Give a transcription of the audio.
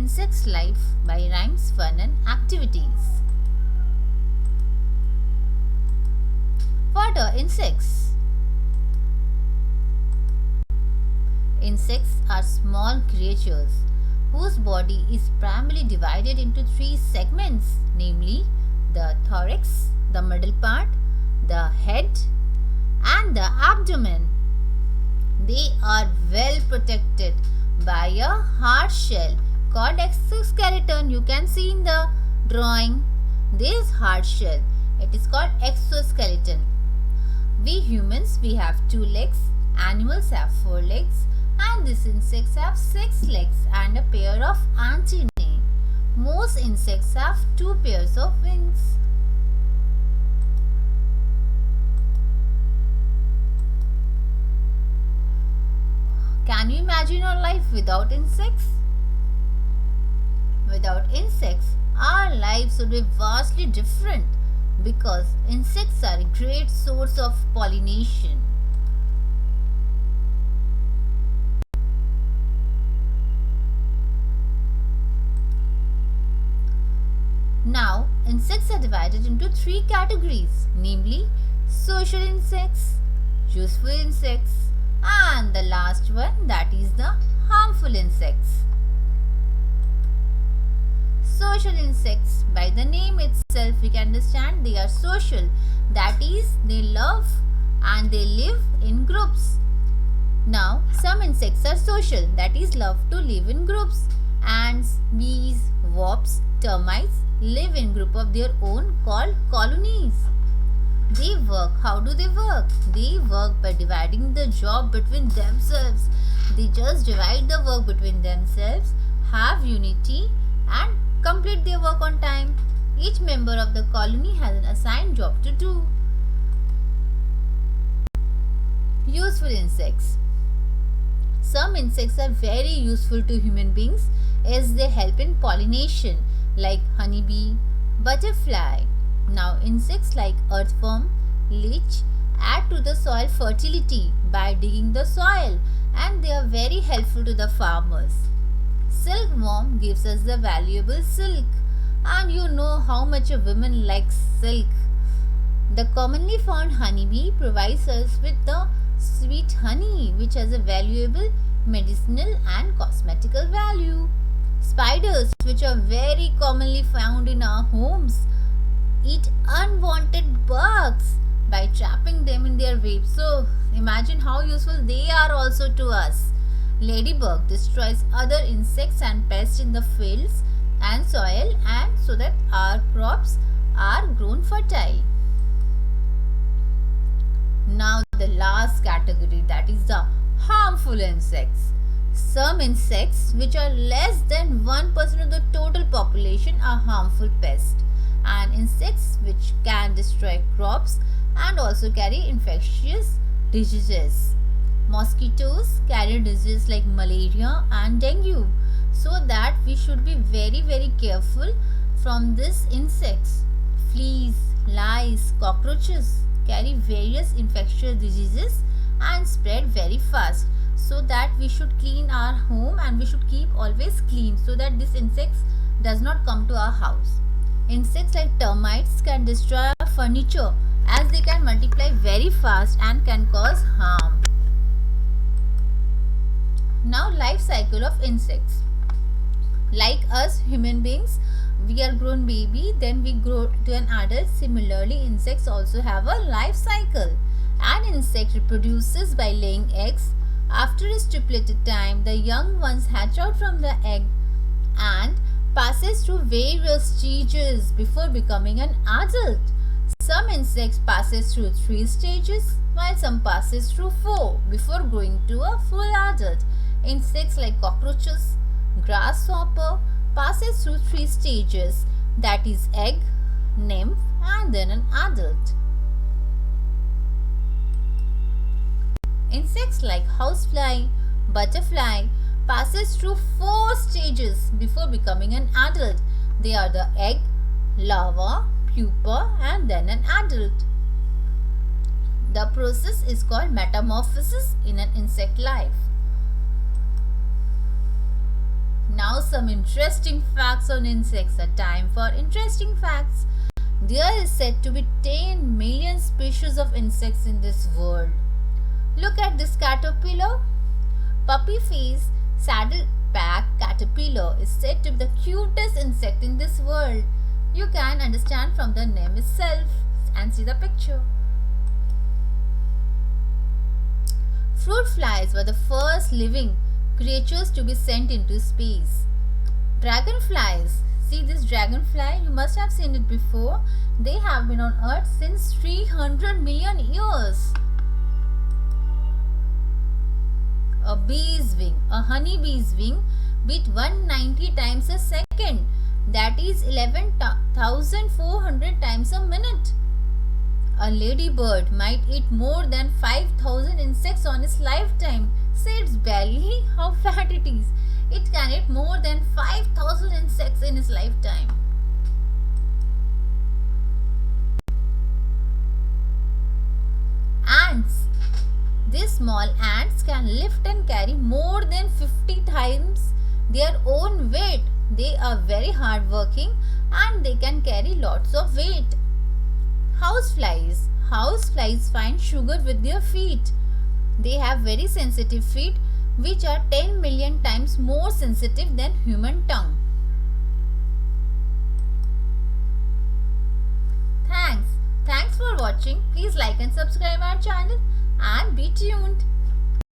insect's life by rhymes, fun and activities. What are insects? Insects are small creatures whose body is primarily divided into three segments, namely the thorax, the middle part, the head and the abdomen. They are well protected by a hard shell called exoskeleton. You can see in the drawing this hard shell. It is called exoskeleton. We humans, we have 2 legs, animals have 4 legs, and these insects have 6 legs and a pair of antennae. Most insects have 2 pairs of wings. Can you imagine our life without insects? Without insects, our lives would be vastly different because insects are a great source of pollination. Now, insects are divided into 3 categories, namely social insects, useful insects, and the last one, that is the harmful insects. Social insects, by the name itself we can understand they are social, that is they love and they live in groups. Now some insects are social, that is love to live in groups. Ants, bees, wasps, termites live in group of their own called colonies. They work. How do they work? They work by dividing the job between themselves. They just divide the work between themselves, have unity and complete their work on time. Each member of the colony has an assigned job to do. Useful insects. Some insects are very useful to human beings as they help in pollination, like honeybee, butterfly. Now insects like earthworm, leech add to the soil fertility by digging the soil, and they are very helpful to the farmers. Silkworm gives us the valuable silk, and you know how much a woman likes silk. The commonly found honeybee provides us with the sweet honey, which has a valuable medicinal and cosmetical value. Spiders, which are very commonly found in our homes, eat unwanted bugs by trapping them in their webs. So imagine how useful they are also to us. Ladybug destroys other insects and pests in the fields and soil, and so that our crops are grown fertile. Now the last category, that is the harmful insects. Some insects which are less than 1% of the total population are harmful pests, and insects which can destroy crops and also carry infectious diseases. Mosquitoes carry diseases like malaria and dengue, so that we should be very careful from these insects. Fleas, lice, cockroaches carry various infectious diseases and spread very fast, so that we should clean our home and we should keep always clean so that these insects does not come to our house. Insects like termites can destroy our furniture as they can multiply very fast and can cause harm. Now life cycle of insects. Like us human beings, we are grown baby, then we grow to an adult. Similarly, insects also have a life cycle. An insect reproduces by laying eggs. After a stipulated time, the young ones hatch out from the egg and passes through various stages before becoming an adult. Some insects passes through 3 stages, while some passes through 4 before growing to a full adult. Insects like cockroaches, grasshopper passes through 3 stages, that is egg, nymph and then an adult. Insects like housefly, butterfly passes through 4 stages before becoming an adult. They are the egg, larva, pupa and then an adult. The process is called metamorphosis in an insect life. Now some interesting facts on insects. A time for interesting facts. There is said to be 10 million species of insects in this world. Look at this caterpillar. Puppy face saddleback caterpillar is said to be the cutest insect in this world. You can understand from the name itself and see the picture. Fruit flies were the first living creatures to be sent into space. Dragonflies. See this dragonfly? You must have seen it before. They have been on Earth since 300 million years. A bee's wing, a honeybee's wing beat 190 times a second. That is 11,400 times a minute. A ladybird might eat more than 5,000 insects on its lifetime. Say its belly, how fat it is. It can eat more than 5,000 insects in its lifetime. Ants. These small ants can lift and carry more than 50 times their own weight. They are very hardworking and they can carry lots of weight. Houseflies. Houseflies find sugar with their feet. They have very sensitive feet which are 10 million times more sensitive than human tongue. Thanks for watching. Please like and subscribe our channel and be tuned.